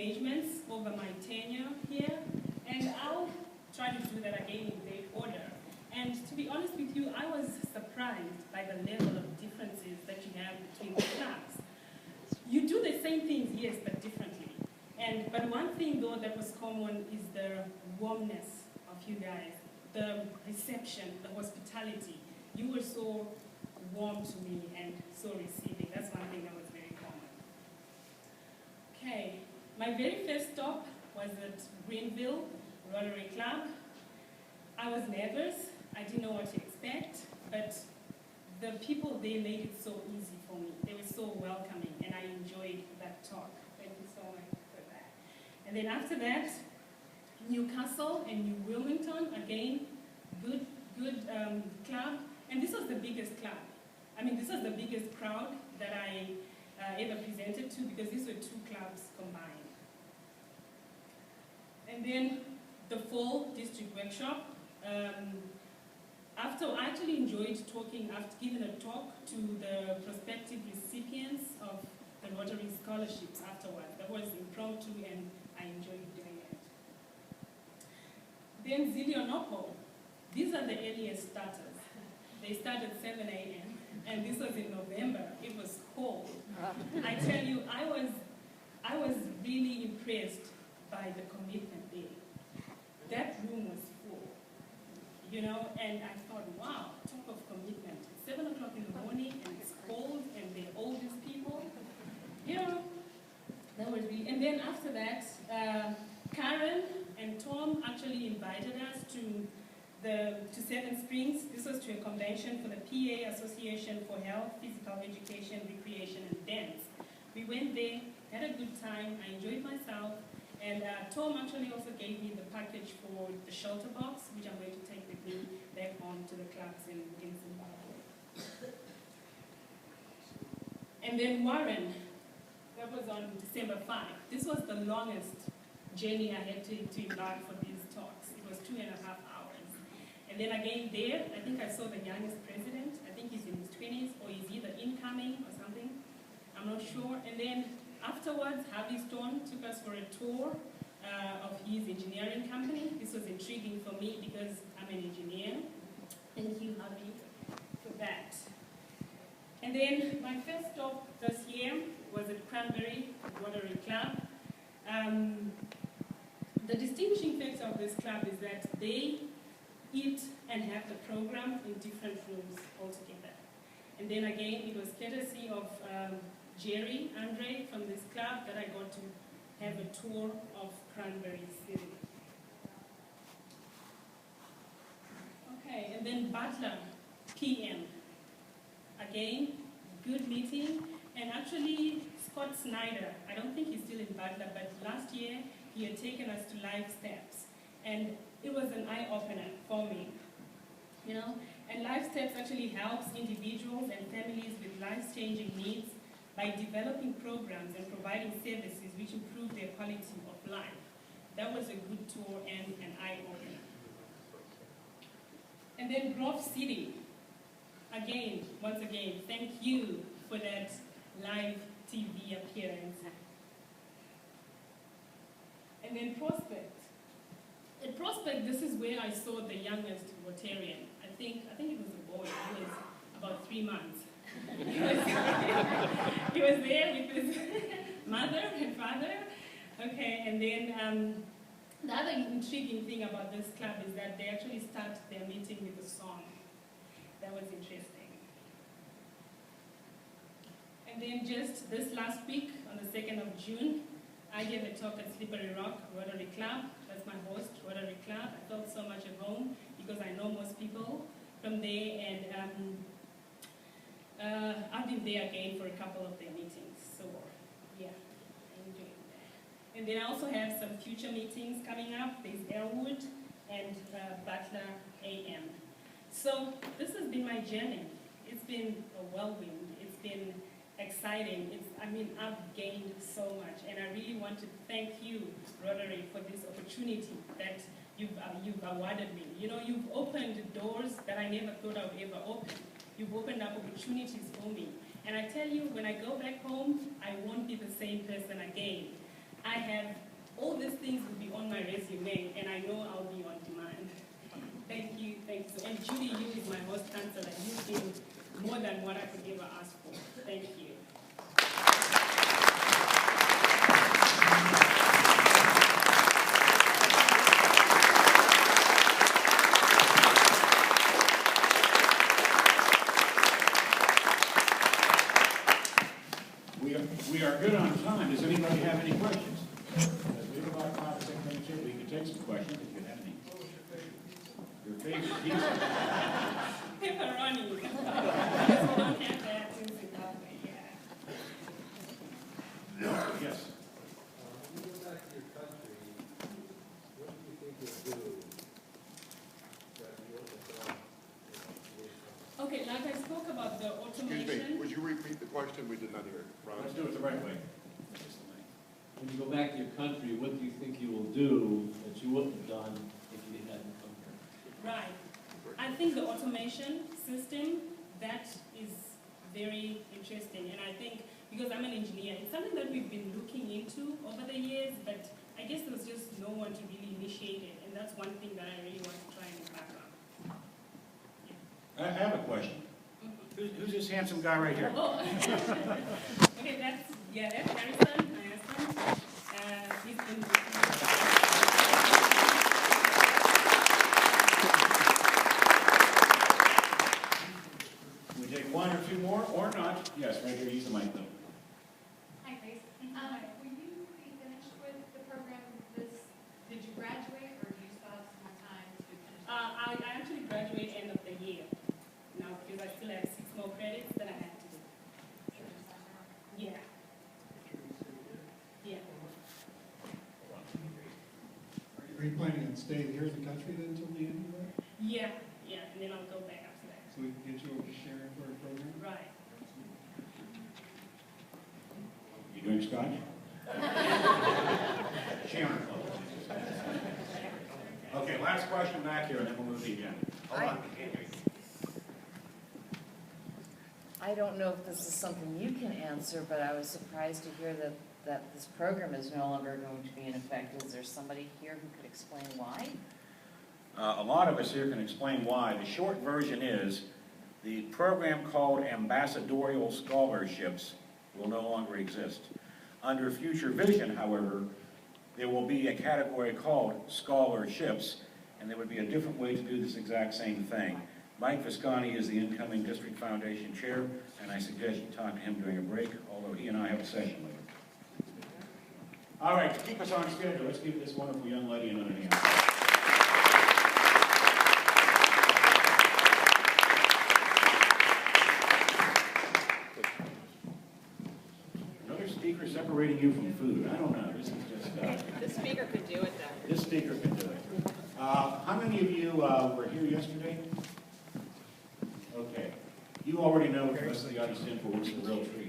engagements over my tenure here, and I'll try to do that again in great order. And to be honest with you, I was surprised by the level of differences that you have between the clubs. You do the same things, yes, but differently. But one thing, though, that was common is the warmness of you guys, the reception, the hospitality. You were so warm to me and so receiving. That's one thing that was very common. Okay, my very first stop was at Greenville Rotary Club. I was nervous. I didn't know what to expect, but the people there made it so easy for me. They were so welcoming, and I enjoyed that talk. Thank you so much for that. And then after that, Newcastle and New Wilmington, again, good club. And this was the biggest club. I mean, this was the biggest crowd that I ever presented to, because these were two clubs combined. And then the fall district workshop. After I actually enjoyed talking, after giving a talk to the prospective recipients of the Rotary scholarships afterwards. That was impromptu, and I enjoyed doing it. Then Zilionopo. These are the earliest starters. They start at 7 a.m. and this was in November. It was cold. I tell you, I was really impressed by the commitment there. That room was full, you know, and I thought, wow, talk of commitment. It's 7 o'clock in the morning and it's cold and they're all these people. You know, that was really, and then after that, Karen and Tom actually invited us to Seven Springs. This was to a convention for the PA Association for Health, Physical Education, Recreation, and Dance. We went there, had a good time, I enjoyed myself, and Tom actually also gave me the package for the shelter box, which I'm going to take with me back on to the clubs in Zimbabwe. And then Warren, that was on December 5. This was the longest journey I had to embark for these talks. It was 2.5 hours. And then again there, I think I saw the youngest president. I think he's in his 20s, or he's either incoming or something. I'm not sure. And then afterwards, Harvey Stone took us for a tour of his engineering company. This was intriguing for me because I'm an engineer. Thank you, Harvey, for that. And then my first stop this year was at Cranberry Rotary Club. The distinguishing factor of this club is that they eat and have the program in different rooms altogether. And then again, it was courtesy of Jerry Andre from this club that I got to have a tour of Cranberry City. Okay, and then Butler, PM. Again, good meeting. And actually, Scott Snyder, I don't think he's still in Butler, but last year he had taken us to Life Steps. And it was an eye-opener for me, you know. And Life Steps actually helps individuals and families with life-changing needs by developing programs and providing services which improve their quality of life. That was a good tour and an eye-opener. And then Grove City. Again, once again, thank you for that live TV appearance. And then Prospect. At Prospect, this is where I saw the youngest Rotarian. I think it was a boy. He was about 3 months. He was there with his mother and father. Okay, and then the other intriguing thing about this club is that they actually start their meeting with a song. That was interesting. And then just this last week, on the 2nd of June, I gave a talk at Slippery Rock Rotary Club. That's my host, Rotary Club. I felt so much at home because I know most people from there, and I've been there again for a couple of their meetings. So, yeah, I enjoyed that. And then I also have some future meetings coming up. There's Elwood and Butler AM. So this has been my journey. It's been a whirlwind. It's been exciting. I've gained so much, and I really want to thank you, Rotary, for this opportunity that you've awarded me. You know, you've opened doors that I never thought I would ever open. You've opened up opportunities for me. And I tell you, when I go back home, I won't be the same person again. I have know I'll be on demand. Thank you, thank you. And Judy, you is my host counselor. You've been more than what I could ever ask for. Thank you. We are good on time. Does anybody have any questions? We have about 5 or 6 minutes here. We can take some questions if you have any. Your favorite pizza? Pepperoni. Because we don't have that in Zimbabwe, yeah. Yes. When you go back to your country, what do you think you'll do that you overcome? Okay, like I spoke about the automation. Excuse me, would you repeat the question? We did not hear it. Ron? Let's do it the right way. When you go back to your country, what do you think you will do that you wouldn't have done if you hadn't come here? Right. I think the automation system, that is very interesting. And I think, because I'm an engineer, it's something that we've been looking into over the years, but I guess there was just no one to really initiate it. And that's one thing that I really want to try and back up. I have a question. Who's this handsome guy right here? Oh. Okay, that's Harrison, my husband. He's been We take 1 or 2 more, or not? Yes, right here. Use the mic, though. Hi, Grace. Will you be finished with the program did you graduate, or do you still have some more time to finish? I actually graduate end of the year now, because I still have 6 more credits that I have to do. Yeah. Yeah. Are you planning on staying here in the country then until the end of that? Yeah, and then I'll go back after that. So we can get you over to Sharon for a program? Right. You doing scotch? Sharon. Okay, last question back here, and then we'll move the agenda. Hold on. I don't know if this is something you can answer, but I was surprised to hear that this program is no longer going to be in effect. Is there somebody here who could explain why? A lot of us here can explain why. The short version is the program called ambassadorial scholarships will no longer exist. Under future vision, however, there will be a category called scholarships, and there would be a different way to do this exact same thing. Mike Visconti is the incoming District Foundation Chair, and I suggest you talk to him during a break, although he and I have a session later. All right, to keep us on schedule, let's give this wonderful young lady another hand. Another speaker separating you from food. I don't know. This is just... The speaker could do it, though. This speaker can do it. How many of you were here yesterday? Okay. You already know what the rest of the audience in for what's the real treat.